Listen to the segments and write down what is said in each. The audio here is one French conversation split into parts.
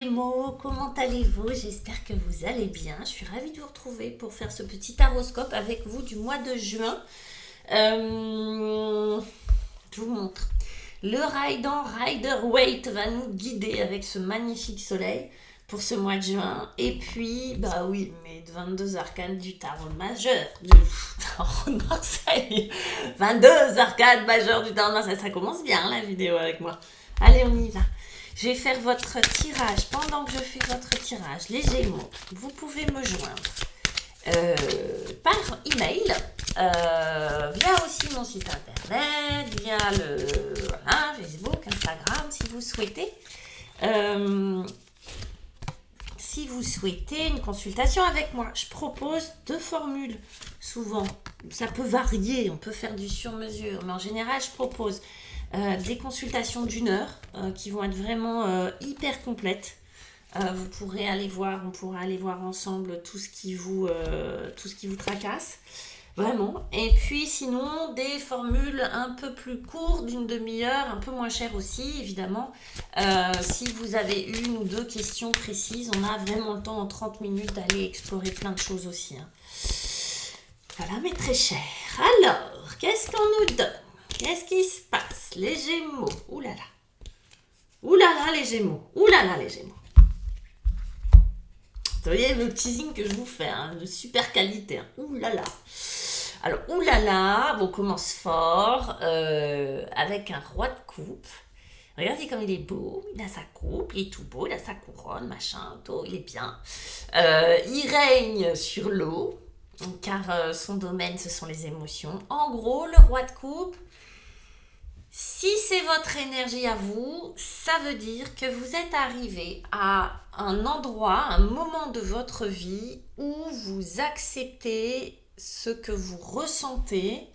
Mots, comment allez-vous? J'espère que vous allez bien. Je suis ravie de vous retrouver pour faire ce petit horoscope avec vous du mois de juin. Je vous montre. Le Rider Waite va nous guider avec ce magnifique soleil pour ce mois de juin. Et puis, bah oui, mes 22 arcanes du tarot majeur du tarot de Marseille. 22 arcanes majeures du tarot de Marseille. Ça commence bien la vidéo avec moi. Allez, on y va. Je vais faire votre tirage. Pendant que je fais votre tirage, les Gémeaux, vous pouvez me joindre par email, via aussi mon site internet, via Facebook, Instagram, si vous souhaitez. Si vous souhaitez une consultation avec moi, je propose 2 formules. Souvent, ça peut varier, on peut faire du sur-mesure, mais en général, je propose des consultations d'1 heure qui vont être vraiment hyper complètes. Vous pourrez aller voir, on pourra aller voir ensemble tout ce qui vous tracasse, vraiment. Et puis sinon, des formules un peu plus courtes, d'une demi-heure, un peu moins chères aussi, évidemment. Si vous avez 1 ou 2 questions précises, on a vraiment le temps en 30 minutes d'aller explorer plein de choses aussi. Voilà, mes très chers. Alors, qu'est-ce qu'on nous donne? Qu'est-ce qui se passe? Les Gémeaux. Ouh là là. Ouh là là, les Gémeaux. Ouh là là, les Gémeaux. Vous voyez le teasing que je vous fais, de super qualité. Ouh là là. Alors, ouh là là, on commence fort avec un roi de coupe. Regardez comme il est beau, il a sa coupe, il est tout beau, il a sa couronne, machin, tout, il est bien. Il règne sur l'eau, car son domaine, ce sont les émotions. En gros, le roi de coupe, si c'est votre énergie à vous, ça veut dire que vous êtes arrivé à un endroit, un moment de votre vie où vous acceptez ce que vous ressentez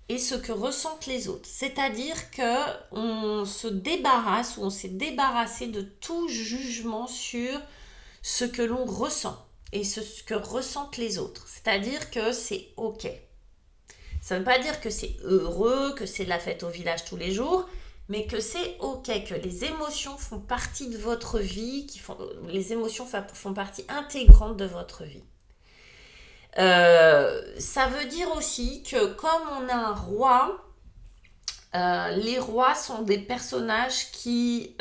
et ce que ressentent les autres. C'est-à-dire qu'on se débarrasse ou on s'est débarrassé de tout jugement sur ce que l'on ressent et ce que ressentent les autres. C'est-à-dire que c'est OK. Ça ne veut pas dire que c'est heureux, que c'est la fête au village tous les jours, mais que c'est OK, que les émotions font partie de votre vie, les émotions font partie intégrante de votre vie. Ça veut dire aussi que comme on a un roi, les rois sont des personnages qui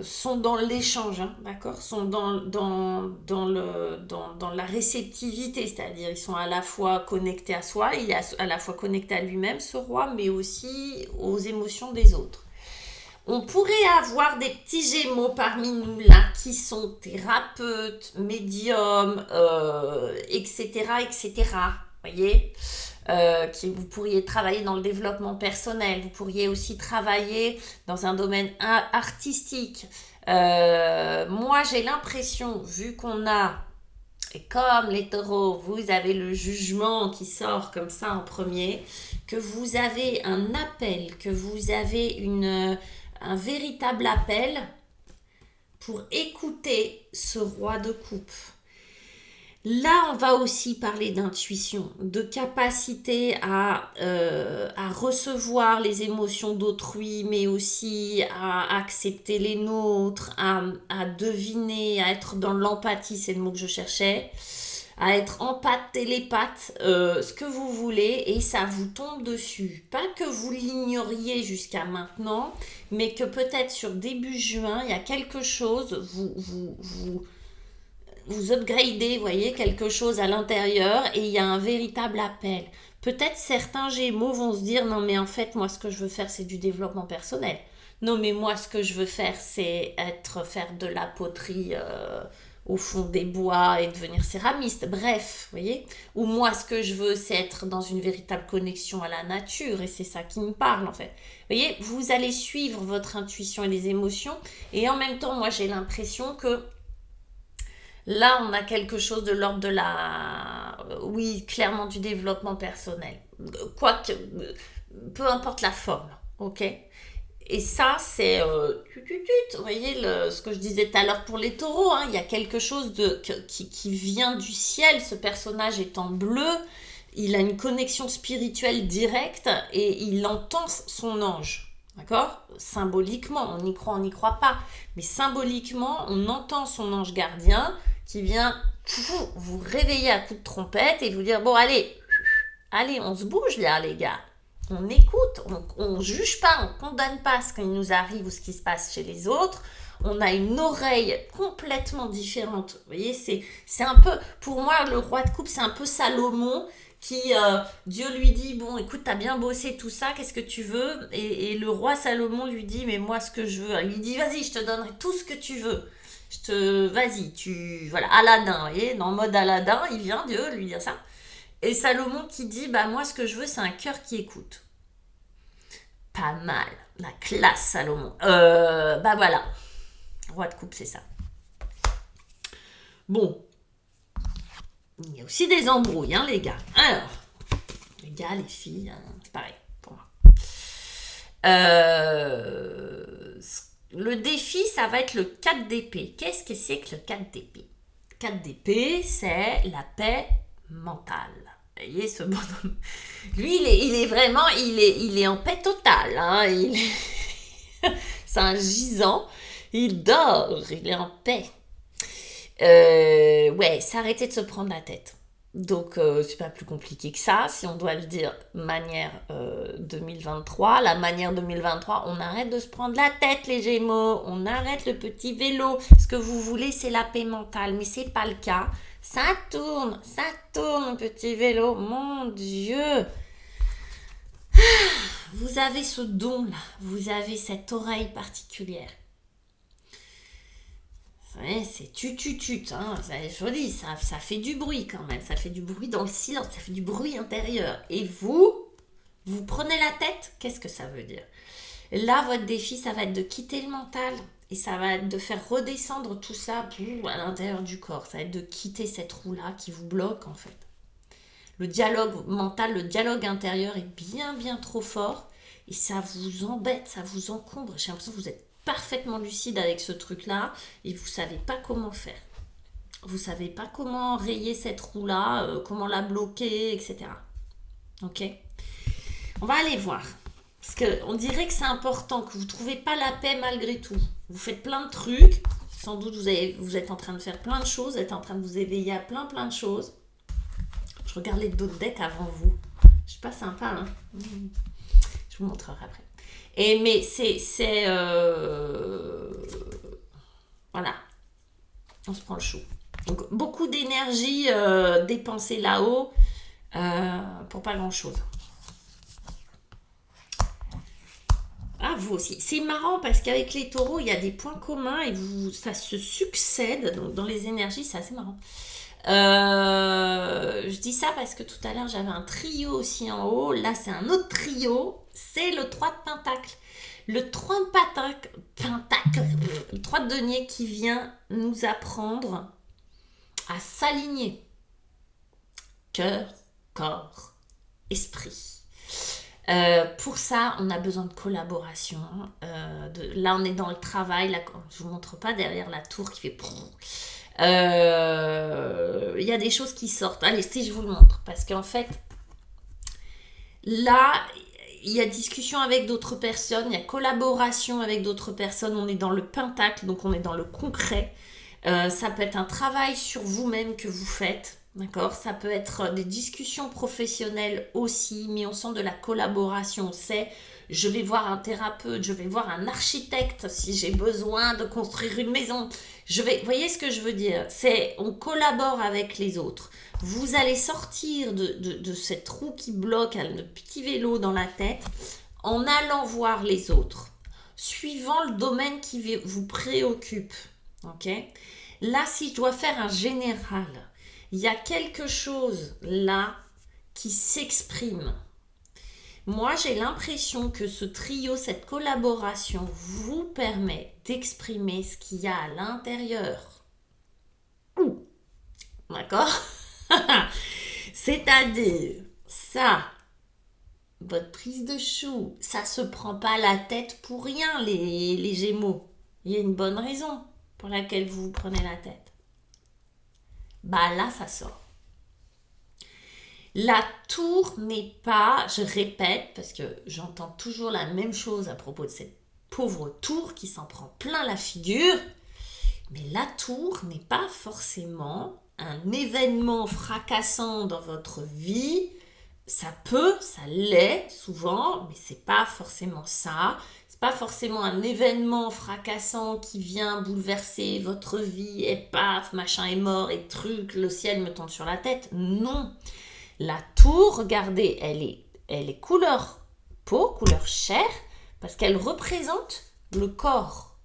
sont dans l'échange, d'accord, sont dans la réceptivité, c'est-à-dire ils sont à la fois connectés à soi, il est à la fois connecté à lui-même, ce roi, mais aussi aux émotions des autres. On pourrait avoir des petits Gémeaux parmi nous là qui sont thérapeutes, médiums, etc., etc. Voyez, vous pourriez travailler dans le développement personnel, vous pourriez aussi travailler dans un domaine artistique. Moi, j'ai l'impression, vu qu'on a, et comme les taureaux, vous avez le jugement qui sort comme ça en premier, que vous avez un appel, que vous avez un véritable appel pour écouter ce roi de coupe. Là, on va aussi parler d'intuition, de capacité à recevoir les émotions d'autrui, mais aussi à accepter les nôtres, à deviner, à être dans l'empathie, c'est le mot que je cherchais, à être empathe, télépathe, ce que vous voulez, et ça vous tombe dessus. Pas que vous l'ignoriez jusqu'à maintenant, mais que peut-être sur début juin, il y a quelque chose, vous upgradez, voyez, quelque chose à l'intérieur et il y a un véritable appel. Peut-être certains Gémeaux vont se dire non mais en fait moi ce que je veux faire c'est du développement personnel. Non mais moi ce que je veux faire c'est faire de la poterie au fond des bois et devenir céramiste. Bref, voyez. Ou moi ce que je veux c'est être dans une véritable connexion à la nature et c'est ça qui me parle en fait. Voyez, vous allez suivre votre intuition et les émotions et en même temps moi j'ai l'impression que là, on a quelque chose de l'ordre de oui, clairement du développement personnel. Quoique, peu importe la forme, ok. Et ça, c'est, vous voyez, ce que je disais tout à l'heure pour les taureaux, il y a quelque chose qui vient du ciel. Ce personnage est en bleu, il a une connexion spirituelle directe et il entend son ange. D'accord? Symboliquement, on y croit, on n'y croit pas. Mais symboliquement, on entend son ange gardien qui vient vous réveiller à coups de trompette et vous dire, bon, allez, on se bouge là, les gars. On écoute, on juge pas, on condamne pas ce qui nous arrive ou ce qui se passe chez les autres. On a une oreille complètement différente. Vous voyez, c'est un peu, pour moi, le roi de coupe, c'est un peu Salomon qui, Dieu lui dit, bon, écoute, t'as bien bossé tout ça, qu'est-ce que tu veux? Et le roi Salomon lui dit, mais moi, ce que je veux, il lui dit, vas-y, je te donnerai tout ce que tu veux. Vas-y, voilà, Aladdin, vous voyez, dans le mode Aladdin, il vient, Dieu lui dire ça. Et Salomon qui dit, bah moi, ce que je veux, c'est un cœur qui écoute. Pas mal, la classe, Salomon. Bah voilà, roi de coupe, c'est ça. Bon, il y a aussi des embrouilles, hein, les gars. Alors, les gars, les filles, c'est pareil pour moi. Le défi, ça va être le 4 d'épée. Qu'est-ce que c'est que le 4 d'épée? 4 d'épée, c'est la paix mentale. Vous voyez, ce bonhomme. Lui, il est vraiment, il est en paix totale. Hein. C'est un gisant. Il dort, il est en paix. Ouais, s'arrêter de se prendre la tête. Donc, c'est pas plus compliqué que ça, si on doit le dire manière 2023. La manière 2023, on arrête de se prendre la tête, les Gémeaux. On arrête le petit vélo. Ce que vous voulez, c'est la paix mentale, mais c'est pas le cas. Ça tourne, le petit vélo. Mon Dieu! Vous avez ce don-là. Vous avez cette oreille particulière. Ouais, c'est tut, hein. C'est joli, ça fait du bruit quand même, ça fait du bruit dans le silence, ça fait du bruit intérieur. Et vous prenez la tête, qu'est-ce que ça veut dire? Là, votre défi, ça va être de quitter le mental et ça va être de faire redescendre tout ça à l'intérieur du corps. Ça va être de quitter cette roue-là qui vous bloque en fait. Le dialogue mental, le dialogue intérieur est bien trop fort et ça vous embête, ça vous encombre. J'ai l'impression que vous êtes parfaitement lucide avec ce truc-là et vous savez pas comment faire. Vous savez pas comment rayer cette roue-là, comment la bloquer, etc. Ok? On va aller voir. Parce qu'on dirait que c'est important, que vous trouvez pas la paix malgré tout. Vous faites plein de trucs. Sans doute, vous êtes en train de faire plein de choses. Vous êtes en train de vous éveiller à plein de choses. Je regarde les d'autres decks avant vous. Je suis pas sympa, hein? Je vous montrerai après. Mais c'est voilà, on se prend le chou. Donc beaucoup d'énergie dépensée là-haut pour pas grand-chose. Ah, vous aussi. C'est marrant parce qu'avec les taureaux, il y a des points communs et ça se succède. Donc dans les énergies, c'est assez marrant. Je dis ça parce que tout à l'heure, j'avais un trio aussi en haut. Là, c'est un autre trio. C'est le 3 de Pentacle. Le 3 de Pentacle, le 3 de denier qui vient nous apprendre à s'aligner. Cœur, corps, esprit. Pour ça, on a besoin de collaboration. Là, on est dans le travail. Là, je ne vous montre pas derrière la tour qui fait... Il y a des choses qui sortent. Allez, si je vous le montre. Parce qu'en fait, là, il y a discussion avec d'autres personnes. Il y a collaboration avec d'autres personnes. On est dans le pentacle, donc on est dans le concret. Ça peut être un travail sur vous-même que vous faites. D'accord, ça peut être des discussions professionnelles aussi, mais on sent de la collaboration. C'est, je vais voir un thérapeute, je vais voir un architecte si j'ai besoin de construire une maison. Vous voyez ce que je veux dire? C'est, on collabore avec les autres. Vous allez sortir de cette roue qui bloque, le petit vélo dans la tête, en allant voir les autres, suivant le domaine qui vous préoccupe. Ok? Là, si je dois faire un général, il y a quelque chose là qui s'exprime. Moi, j'ai l'impression que ce trio, cette collaboration vous permet d'exprimer ce qu'il y a à l'intérieur. D'accord? C'est-à-dire, ça, votre prise de chou, ça se prend pas la tête pour rien, les Gémeaux. Il y a une bonne raison pour laquelle vous prenez la tête. Bah là, ça sort. La tour n'est pas, je répète, parce que j'entends toujours la même chose à propos de cette pauvre tour qui s'en prend plein la figure, mais la tour n'est pas forcément un événement fracassant dans votre vie. Ça l'est souvent, mais c'est pas forcément ça. C'est pas forcément un événement fracassant qui vient bouleverser votre vie et paf, machin est mort et truc, le ciel me tombe sur la tête. Non. La tour, regardez, elle est couleur peau, couleur chair, parce qu'elle représente le corps.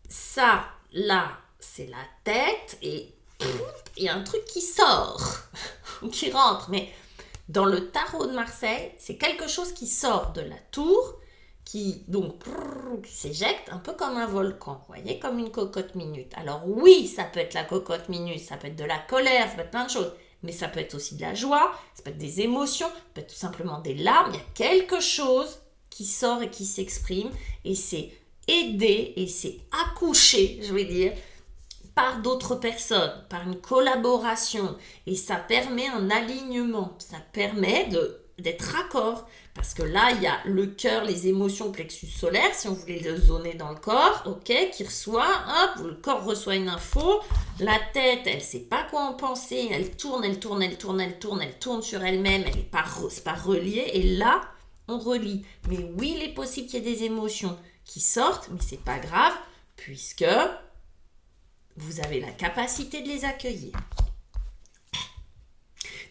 Ça, là, c'est la tête et il y a un truc qui sort, qui rentre. Mais dans le tarot de Marseille, c'est quelque chose qui sort de la tour, qui s'éjecte un peu comme un volcan, vous voyez, comme une cocotte minute. Alors oui, ça peut être la cocotte minute, ça peut être de la colère, ça peut être plein de choses. Mais ça peut être aussi de la joie, ça peut être des émotions, ça peut être tout simplement des larmes. Il y a quelque chose qui sort et qui s'exprime. Et c'est aidé et c'est accouché, je vais dire, par d'autres personnes, par une collaboration. Et ça permet un alignement. Ça permet d'être raccord. Parce que là, il y a le cœur, les émotions, le plexus solaire, si on voulait le zoner dans le corps, ok, qui reçoit, hop, le corps reçoit une info, la tête, elle ne sait pas quoi en penser, elle tourne sur elle-même, elle n'est pas, c'est pas relié, et là, on relie. Mais oui, il est possible qu'il y ait des émotions qui sortent, mais c'est pas grave, puisque vous avez la capacité de les accueillir.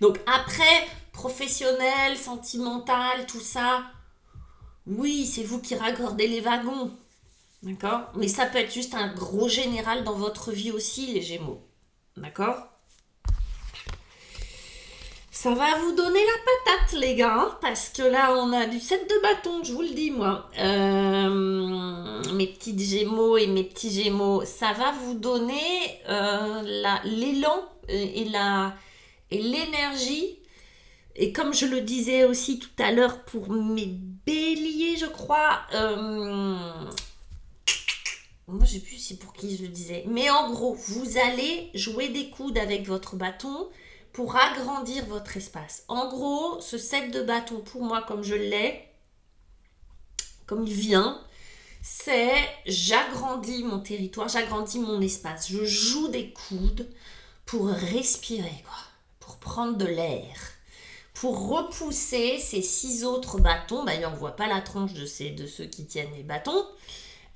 Donc après, professionnel, sentimental, tout ça, oui, c'est vous qui raccordez les wagons, d'accord? Mais ça peut être juste un gros général dans votre vie aussi, les Gémeaux, d'accord? Ça va vous donner la patate, les gars, hein, parce que là, on a du 7 de bâton, je vous le dis, moi. Mes petites Gémeaux et mes petits Gémeaux, ça va vous donner l'élan et l'énergie. Et comme je le disais aussi tout à l'heure pour mes béliers, je crois, moi je sais plus c'est pour qui je le disais, mais en gros, vous allez jouer des coudes avec votre bâton pour agrandir votre espace. En gros, ce set de bâton, pour moi, comme je l'ai, comme il vient, c'est j'agrandis mon territoire, j'agrandis mon espace. Je joue des coudes pour respirer, quoi, pour prendre de l'air. Pour repousser ces 6 autres bâtons, d'ailleurs on ne voit pas la tronche de ceux qui tiennent les bâtons,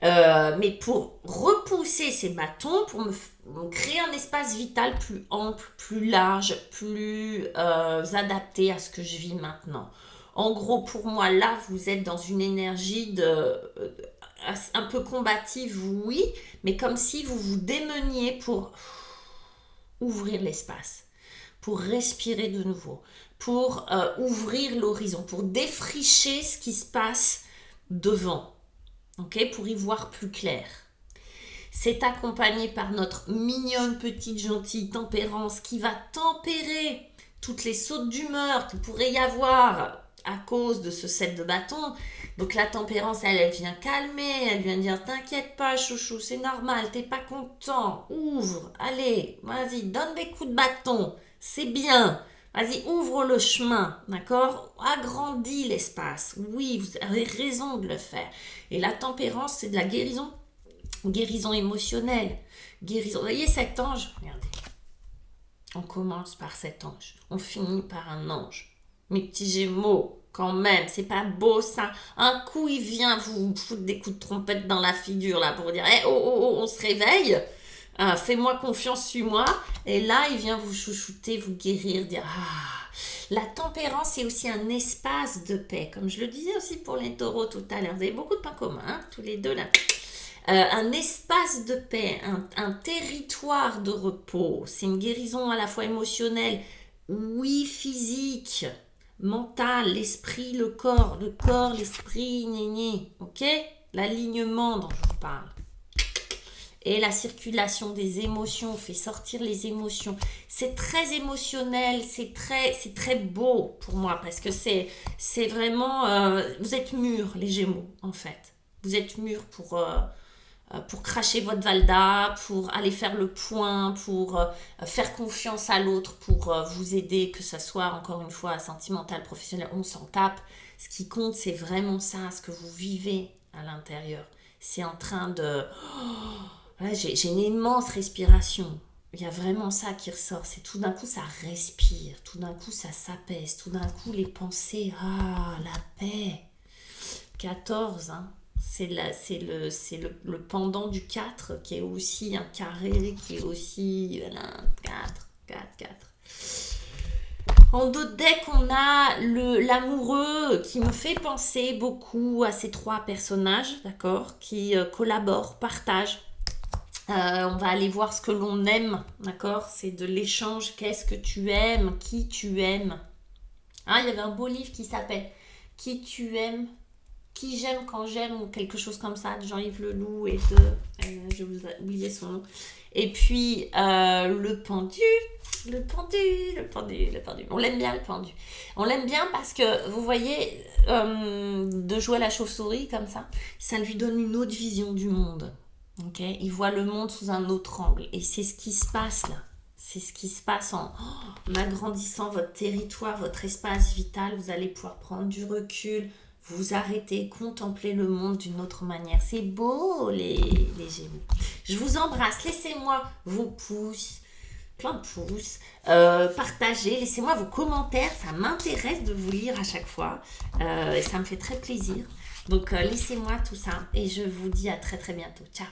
mais pour repousser ces bâtons, pour me créer un espace vital plus ample, plus large, plus adapté à ce que je vis maintenant. En gros, pour moi, là, vous êtes dans une énergie un peu combative, oui, mais comme si vous vous démeniez pour ouvrir l'espace, pour respirer de nouveau, pour ouvrir l'horizon, pour défricher ce qui se passe devant, okay, pour y voir plus clair. C'est accompagné par notre mignonne petite gentille tempérance qui va tempérer toutes les sautes d'humeur qu'il pourrait y avoir à cause de ce set de bâtons. Donc la tempérance, elle vient calmer, elle vient dire t'inquiète pas chouchou, c'est normal, t'es pas content, ouvre, allez, vas-y, donne des coups de bâton, c'est bien. Vas-y, ouvre le chemin, d'accord? Agrandis l'espace. Oui, vous avez raison de le faire. Et la tempérance, c'est de la guérison émotionnelle. Guérison. Vous voyez cet ange? Regardez. On commence par cet ange. On finit par un ange. Mes petits Gémeaux, quand même, c'est pas beau ça. Un coup, il vient vous foutre des coups de trompette dans la figure là pour dire hey, oh, on se réveille. Fais-moi confiance, suis-moi. Et là, il vient vous chouchouter, vous guérir, dire la tempérance, c'est aussi un espace de paix. Comme je le disais aussi pour les taureaux tout à l'heure. Vous avez beaucoup de points communs, hein, tous les deux là. Un espace de paix, un territoire de repos. C'est une guérison à la fois émotionnelle, oui, physique, mentale, l'esprit, le corps, l'esprit, ok? L'alignement dont je vous parle. Et la circulation des émotions, fait sortir les émotions. C'est très émotionnel, c'est très beau pour moi parce que c'est vraiment... vous êtes mûrs, les Gémeaux, en fait. Vous êtes mûrs pour pour cracher votre valda, pour aller faire le point, pour faire confiance à l'autre, pour vous aider, que ce soit encore une fois sentimental, professionnel, on s'en tape. Ce qui compte, c'est vraiment ça, ce que vous vivez à l'intérieur. C'est en train de... Là, j'ai une immense respiration. Il y a vraiment ça qui ressort. C'est tout d'un coup, ça respire. Tout d'un coup, ça s'apaise. Tout d'un coup, les pensées. Ah, la paix. 14, hein. C'est le pendant du 4, qui est aussi un carré, qui est aussi... Voilà, 4. En d'autres decks, on a l'amoureux qui me fait penser beaucoup à ces 3 personnages, d'accord, qui collaborent, partagent. On va aller voir ce que l'on aime, d'accord. C'est de l'échange. Qu'est-ce que tu aimes? Qui tu aimes? Hein, il y avait un beau livre qui s'appelle Qui tu aimes? Qui j'aime quand j'aime, ou quelque chose comme ça, de Jean-Yves Leloup et de... je vous ai oublié son nom. Et puis, le pendu. On l'aime bien, le pendu. On l'aime bien parce que, vous voyez, de jouer à la chauve-souris comme ça lui donne une autre vision du monde. Okay, il voit le monde sous un autre angle. Et c'est ce qui se passe là. C'est ce qui se passe en agrandissant votre territoire, votre espace vital. Vous allez pouvoir prendre du recul, vous arrêter, contempler le monde d'une autre manière. C'est beau, les Gémeaux. Je vous embrasse. Laissez-moi vos pouces, plein de pouces. Partagez, laissez-moi vos commentaires. Ça m'intéresse de vous lire à chaque fois. Et ça me fait très plaisir. Donc, laissez-moi tout ça. Et je vous dis à très très bientôt. Ciao.